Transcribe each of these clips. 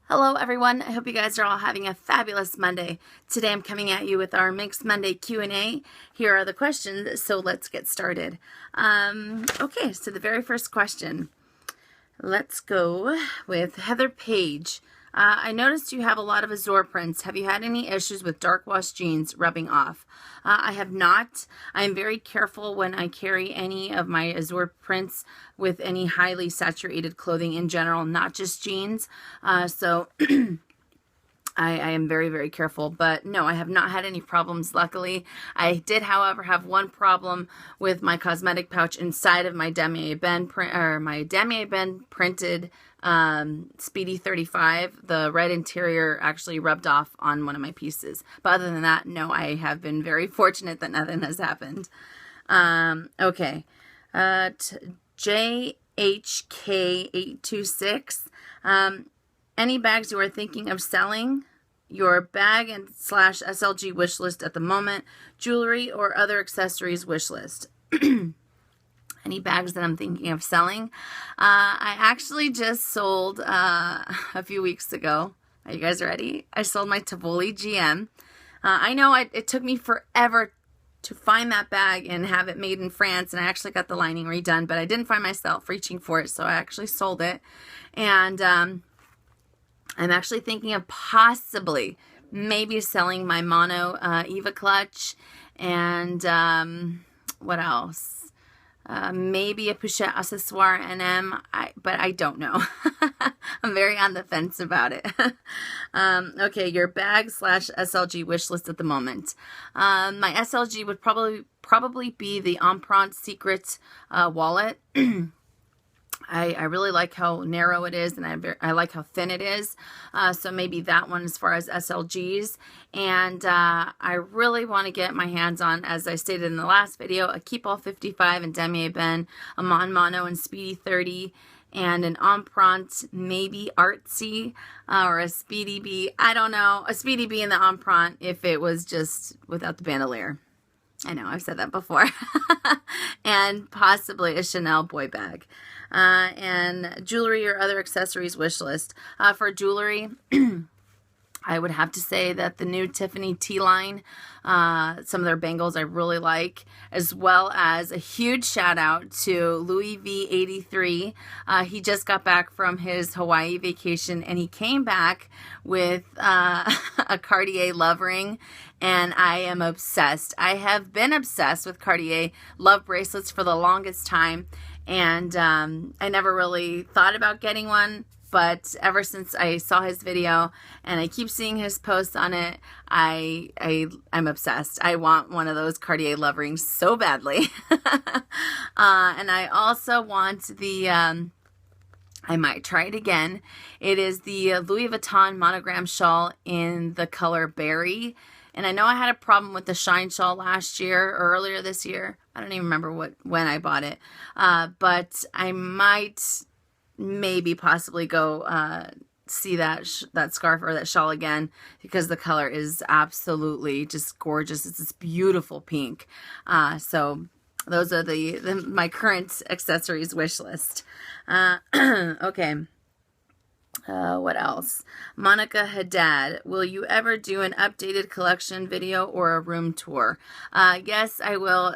Hello everyone, I hope you guys are all having a fabulous Monday. Today I'm coming at you with our Minks Monday Q&A. Here are the questions, so let's get started. Okay, so the very first question. Let's go with Heather Page. I noticed you have a lot of Azure prints. Have you had any issues with dark wash jeans rubbing off? I have not. I am very careful when I carry any of my Azure prints with any highly saturated clothing in general, not just jeans. So I am very, very careful, but no, I have not had any problems, luckily. I did, however, have one problem with my cosmetic pouch inside of my Damier Ben printed Speedy 35. The red interior actually rubbed off on one of my pieces. But other than that, no, I have been very fortunate that nothing has happened. Okay. JHK826. Any bags you are thinking of selling? Your bag and / SLG wish list at the moment, jewelry or other accessories wish list. Any bags that I'm thinking of selling? I actually just sold a few weeks ago. Are you guys ready? I sold my Tivoli GM. I know it took me forever to find that bag and have it made in France, and I actually got the lining redone, but I didn't find myself reaching for it, so I actually sold it. And I'm actually thinking of possibly maybe selling my mono Eva clutch, and what else? Maybe a Pochette accessoire NM, but I don't know. I'm very on the fence about it. Okay, your bag / SLG wish list at the moment. My SLG would probably be the Empreinte Secret wallet. I really like how narrow it is, and I like how thin it is. So maybe that one as far as SLGs. And I really want to get my hands on, as I stated in the last video, a Keep All 55 and Damier Ben, a Mon Mono and Speedy 30, and an Empreinte, maybe Artsy, or a Speedy B. I don't know. A Speedy B in the Empreinte if it was just without the bandolier. I know, I've said that before. And possibly a Chanel boy bag. And jewelry or other accessories wish list. For jewelry, I would have to say that the new Tiffany T-line, some of their bangles I really like, as well as a huge shout out to Louis V83. He just got back from his Hawaii vacation, and he came back with a Cartier love ring, and I am obsessed. I have been obsessed with Cartier love bracelets for the longest time, and I never really thought about getting one. But ever since I saw his video and I keep seeing his posts on it, I'm obsessed. I want one of those Cartier love rings so badly. And I also want the, I might try it again. It is the Louis Vuitton monogram shawl in the color berry. And I know I had a problem with the shine shawl last year or earlier this year. I don't even remember when I bought it. But I might maybe possibly go see that scarf or that shawl again, because the color is absolutely just gorgeous. It's this beautiful pink. So those are my current accessories wish list. Okay. What else? Monica Haddad, will you ever do an updated collection video or a room tour? Yes, I will.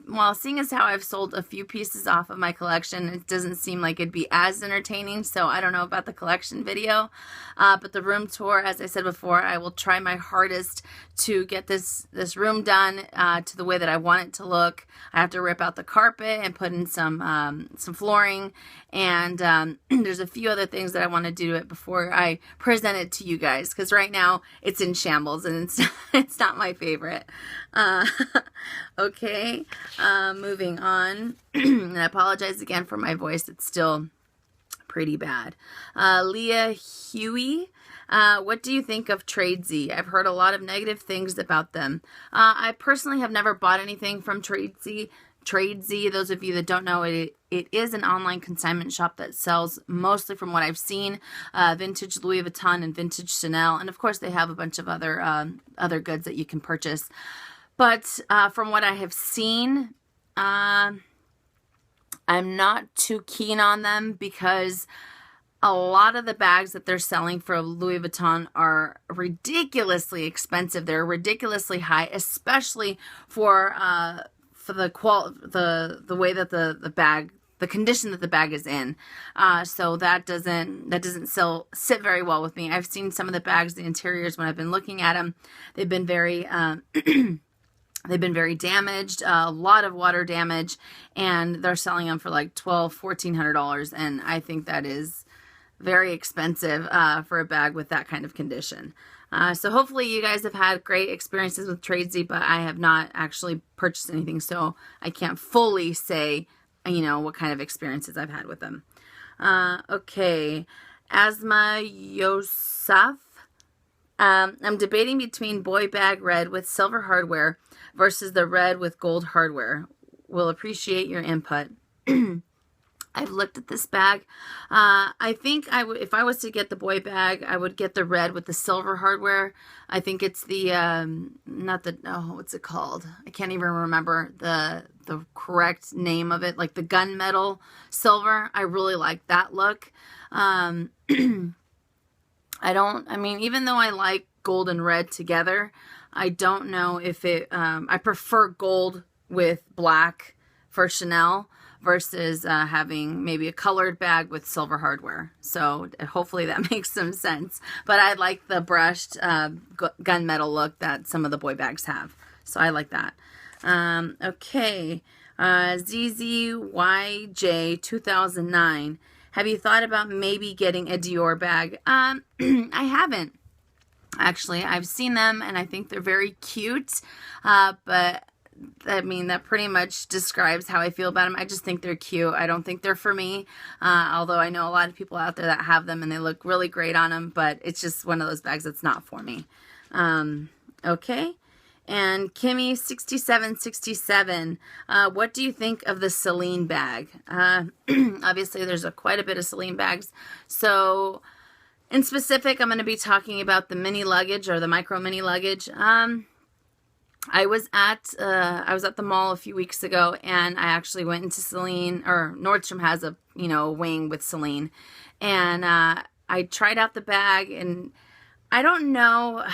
Well, seeing as how I've sold a few pieces off of my collection, it doesn't seem like it'd be as entertaining, so I don't know about the collection video. But the room tour, as I said before, I will try my hardest to get this room done to the way that I want it to look. I have to rip out the carpet and put in some flooring, and there's a few other things that I want to do to it before I present it to you guys, because right now it's in shambles and it's not my favorite. Okay, moving on. And I apologize again for my voice. It's still pretty bad. Leah Huey, what do you think of Tradesy? I've heard a lot of negative things about them. I personally have never bought anything from Tradesy. Tradesy, those of you that don't know, it is an online consignment shop that sells, mostly from what I've seen, vintage Louis Vuitton and vintage Chanel, and of course they have a bunch of other goods that you can purchase. But from what I have seen, I'm not too keen on them, because a lot of the bags that they're selling for Louis Vuitton are ridiculously expensive. They're ridiculously high, especially for the way that the bag, the condition that the bag is in. So that doesn't sit very well with me. I've seen some of the bags, the interiors, when I've been looking at them, they've been very they've been very damaged, a lot of water damage, and they're selling them for like $1,200-$1,400, and I think that is very expensive for a bag with that kind of condition. So hopefully you guys have had great experiences with Tradesy, but I have not actually purchased anything, so I can't fully say, you know, what kind of experiences I've had with them. Okay, Asma Yosef. I'm debating between boy bag red with silver hardware versus the red with gold hardware. Will appreciate your input. I've looked at this bag. I think if I was to get the boy bag, I would get the red with the silver hardware. I think it's the, what's it called? I can't even remember the correct name of it. Like the gunmetal silver. I really like that look. Even though I like gold and red together, I don't know if I prefer gold with black for Chanel versus having maybe a colored bag with silver hardware. So hopefully that makes some sense. But I like the brushed gunmetal look that some of the boy bags have. So I like that. Okay. ZZYJ 2009. Have you thought about maybe getting a Dior bag? I haven't. Actually, I've seen them and I think they're very cute. But I mean, that pretty much describes how I feel about them. I just think they're cute. I don't think they're for me. Although I know a lot of people out there that have them and they look really great on them. But it's just one of those bags that's not for me. Okay. And Kimmy 6767, what do you think of the Saline bag? Obviously, there's quite a bit of Saline bags. So, in specific, I'm going to be talking about the mini luggage or the micro mini luggage. I was at the mall a few weeks ago, and I actually went into Saline, or Nordstrom has a wing with Saline, and I tried out the bag, and I don't know.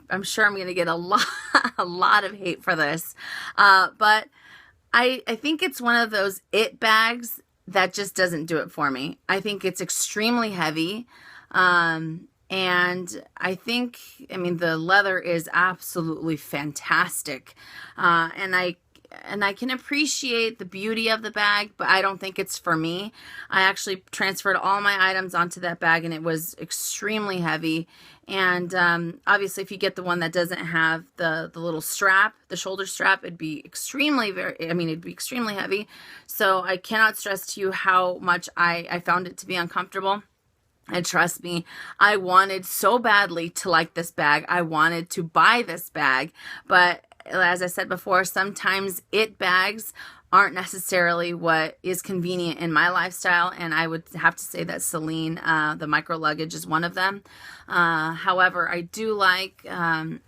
I'm sure I'm going to get a lot of hate for this. But I think it's one of those it bags that just doesn't do it for me. I think it's extremely heavy. And I think, the leather is absolutely fantastic. And I can appreciate the beauty of the bag, but I don't think it's for me. I actually transferred all my items onto that bag, and it was extremely heavy. And obviously, if you get the one that doesn't have the little strap, the shoulder strap, it'd be extremely heavy. So I cannot stress to you how much I found it to be uncomfortable. And trust me, I wanted so badly to like this bag. I wanted to buy this bag, but as I said before, sometimes it bags aren't necessarily what is convenient in my lifestyle, and I would have to say that Saline, the micro luggage, is one of them. However, I do like, I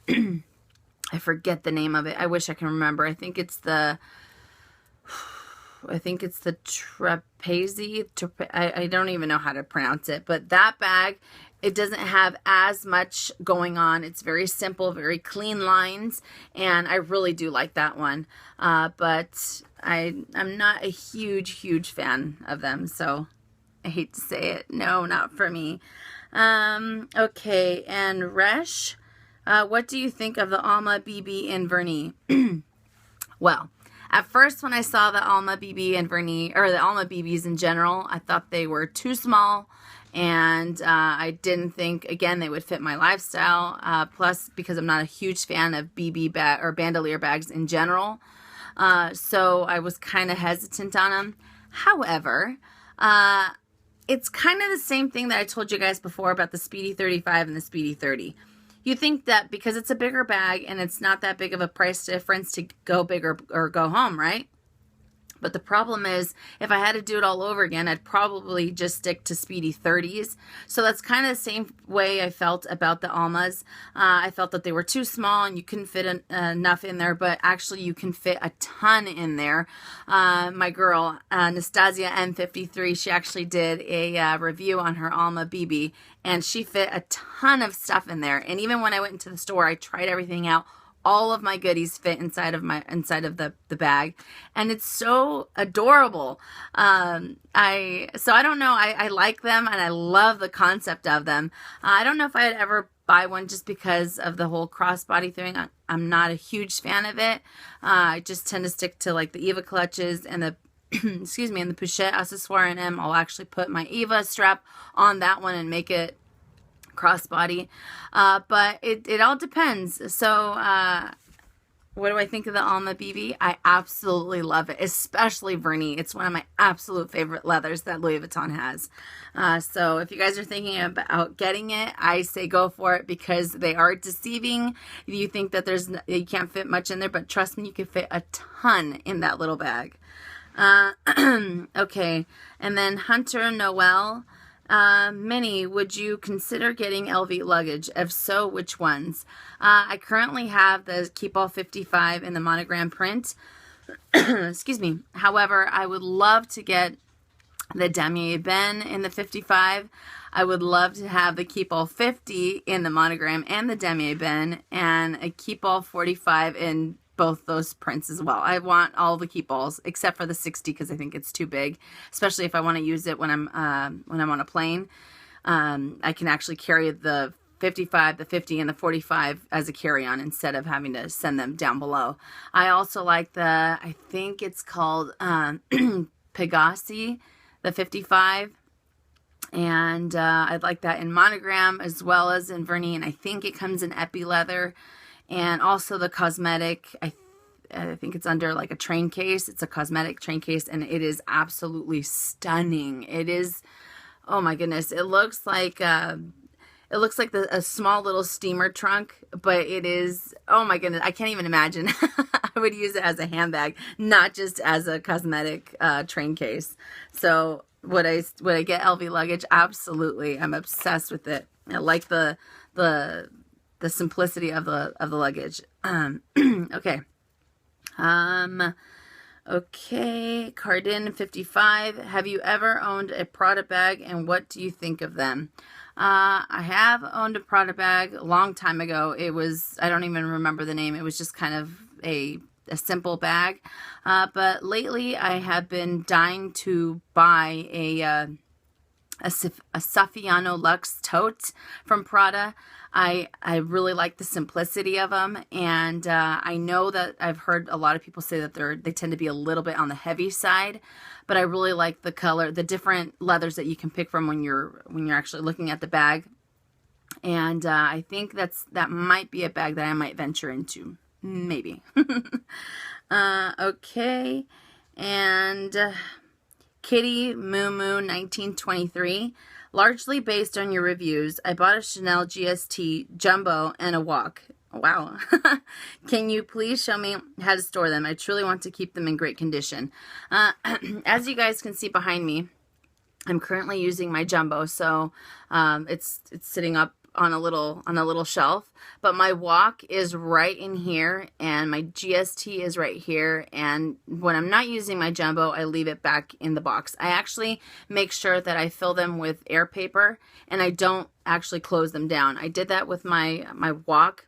forget the name of it. I wish I can remember. I think it's the Tradesy. I don't even know how to pronounce it, but that bag, it doesn't have as much going on. It's very simple, very clean lines, and I really do like that one. But I'm not a huge fan of them, so I hate to say it. No, not for me. Okay, and Resh, what do you think of the Alma BB and Vernie? Well, at first, when I saw the Alma BB and Vernie, or the Alma BBs in general, I thought they were too small, and I didn't think, again, they would fit my lifestyle. Plus, because I'm not a huge fan of BB bag or bandolier bags in general, so I was kind of hesitant on them. However, it's kind of the same thing that I told you guys before about the Speedy 35 and the Speedy 30. You think that because it's a bigger bag and it's not that big of a price difference to go big or go home, right? But the problem is, if I had to do it all over again, I'd probably just stick to Speedy 30s. So that's kind of the same way I felt about the Almas. I felt that they were too small and you couldn't fit enough in there, but actually you can fit a ton in there. My girl, Anastasia M53, she actually did a review on her Alma BB, and she fit a ton of stuff in there. And even when I went into the store, I tried everything out. All of my goodies fit inside of the bag, and it's so adorable. I don't know. I like them, and I love the concept of them. I don't know if I'd ever buy one just because of the whole crossbody thing. I'm not a huge fan of it. I just tend to stick to like the Eva clutches and the excuse me, and the Pochette accessoire in M. I'll actually put my Eva strap on that one and make it crossbody, but it all depends. So what do I think of the Alma BB? I absolutely love it, especially Vernie. It's one of my absolute favorite leathers that Louis Vuitton has. So if you guys are thinking about getting it, I say go for it, because they are deceiving. You think that you can't fit much in there, but trust me, you can fit a ton in that little bag. Okay, and then Hunter Noel. Minnie, would you consider getting LV luggage? If so, which ones? I currently have the Keep All 55 in the monogram print. Excuse me. However, I would love to get the Damier Ben in the 55. I would love to have the Keep All 50 in the monogram and the Damier Ben, and a Keep All 45 in both those prints as well. I want all the keep alls except for the 60, because I think it's too big, especially if I want to use it when I'm on a plane. I can actually carry the 55, the 50, and the 45 as a carry-on instead of having to send them down below. I also like I think it's called Pegassi, the 55. And I'd like that in monogram as well as in Vernie, and I think it comes in epi leather. And also the cosmetic, I think it's under like a train case. It's a cosmetic train case, and it is absolutely stunning. It is, oh my goodness, it looks like a small little steamer trunk, but it is, oh my goodness, I can't even imagine. I would use it as a handbag, not just as a cosmetic train case. So would I get LV luggage? Absolutely, I'm obsessed with it. I like the simplicity of the luggage. Okay. Okay. Cardin 55. Have you ever owned a Prada bag, and what do you think of them? I have owned a Prada bag a long time ago. It was, I don't even remember the name. It was just kind of a simple bag. But lately I have been dying to buy a Saffiano Luxe tote from Prada. I really like the simplicity of them, and I know that I've heard a lot of people say that they tend to be a little bit on the heavy side, but I really like the color, the different leathers that you can pick from when you're actually looking at the bag, and I think that might be a bag that I might venture into, maybe. Okay, and Kitty Moo Moo 1923. Largely based on your reviews, I bought a Chanel GST Jumbo and a Walk. Wow. Can you please show me how to store them? I truly want to keep them in great condition. As you guys can see behind me, I'm currently using my Jumbo, so it's sitting up on a little shelf, but my Walk is right in here, and my GST is right here, and when I'm not using my Jumbo, I leave it back in the box. I actually make sure that I fill them with air paper, and I don't actually close them down. I did that with my Walk.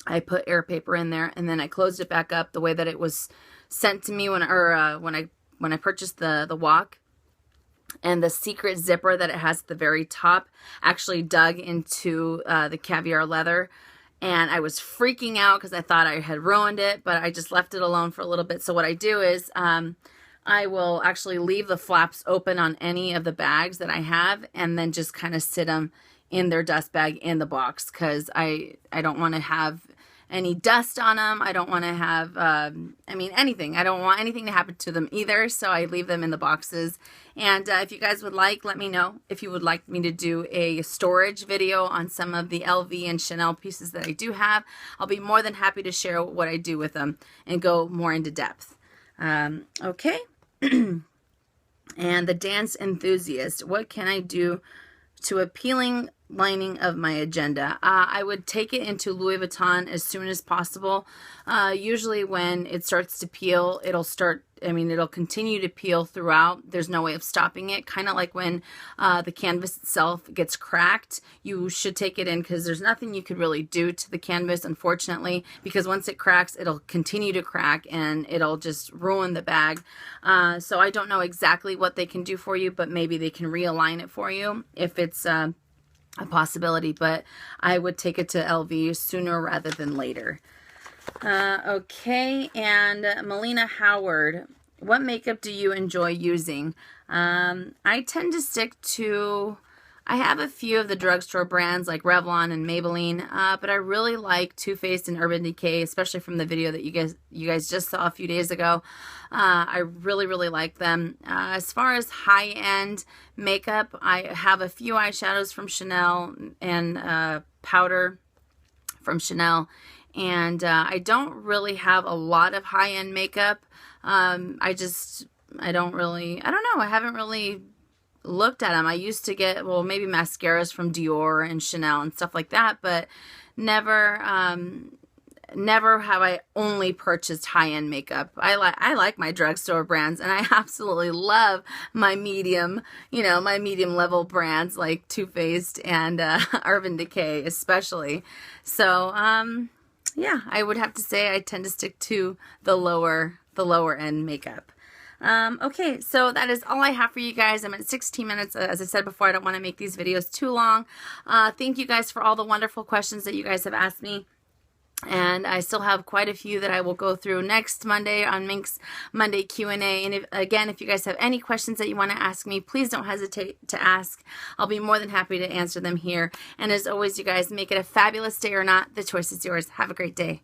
I put air paper in there, and then I closed it back up the way that it was sent to me when I purchased the Walk. And the secret zipper that it has at the very top actually dug into the caviar leather. And I was freaking out because I thought I had ruined it, but I just left it alone for a little bit. So what I do is I will actually leave the flaps open on any of the bags that I have, and then just kind of sit them in their dust bag in the box, because I don't want to have any dust on them. I don't want to have, anything. I don't want anything to happen to them either, so I leave them in the boxes. And if you guys would like, let me know if you would like me to do a storage video on some of the LV and Chanel pieces that I do have. I'll be more than happy to share what I do with them and go more into depth. Okay. And the dance enthusiast. What can I do to appealing lining of my agenda? I would take it into Louis Vuitton as soon as possible. Usually when it starts to peel, it'll continue to peel throughout. There's no way of stopping it. Kind of like when the canvas itself gets cracked, you should take it in because there's nothing you could really do to the canvas, unfortunately, because once it cracks, it'll continue to crack and it'll just ruin the bag. So I don't know exactly what they can do for you, but maybe they can realign it for you if it's a possibility, but I would take it to LV sooner rather than later. Okay, and Melina Howard, what makeup do you enjoy using? I tend to stick to, I have a few of the drugstore brands like Revlon and Maybelline, but I really like Too Faced and Urban Decay, especially from the video that you guys just saw a few days ago. I really, really like them. As far as high-end makeup, I have a few eyeshadows from Chanel and powder from Chanel. And I don't really have a lot of high-end makeup. I don't know. I haven't really looked at them. I used to get, well, maybe mascaras from Dior and Chanel and stuff like that, but never have I only purchased high-end makeup. I like my drugstore brands, and I absolutely love my medium level brands like Too Faced and Urban Decay especially. So, yeah, I would have to say I tend to stick to the lower end makeup. Okay, so that is all I have for you guys. I'm at 16 minutes. As I said before, I don't want to make these videos too long. Thank you guys for all the wonderful questions that you guys have asked me. And I still have quite a few that I will go through next Monday on Minks Monday Q&A. And if you guys have any questions that you want to ask me, please don't hesitate to ask. I'll be more than happy to answer them here. And as always, you guys, make it a fabulous day or not. The choice is yours. Have a great day.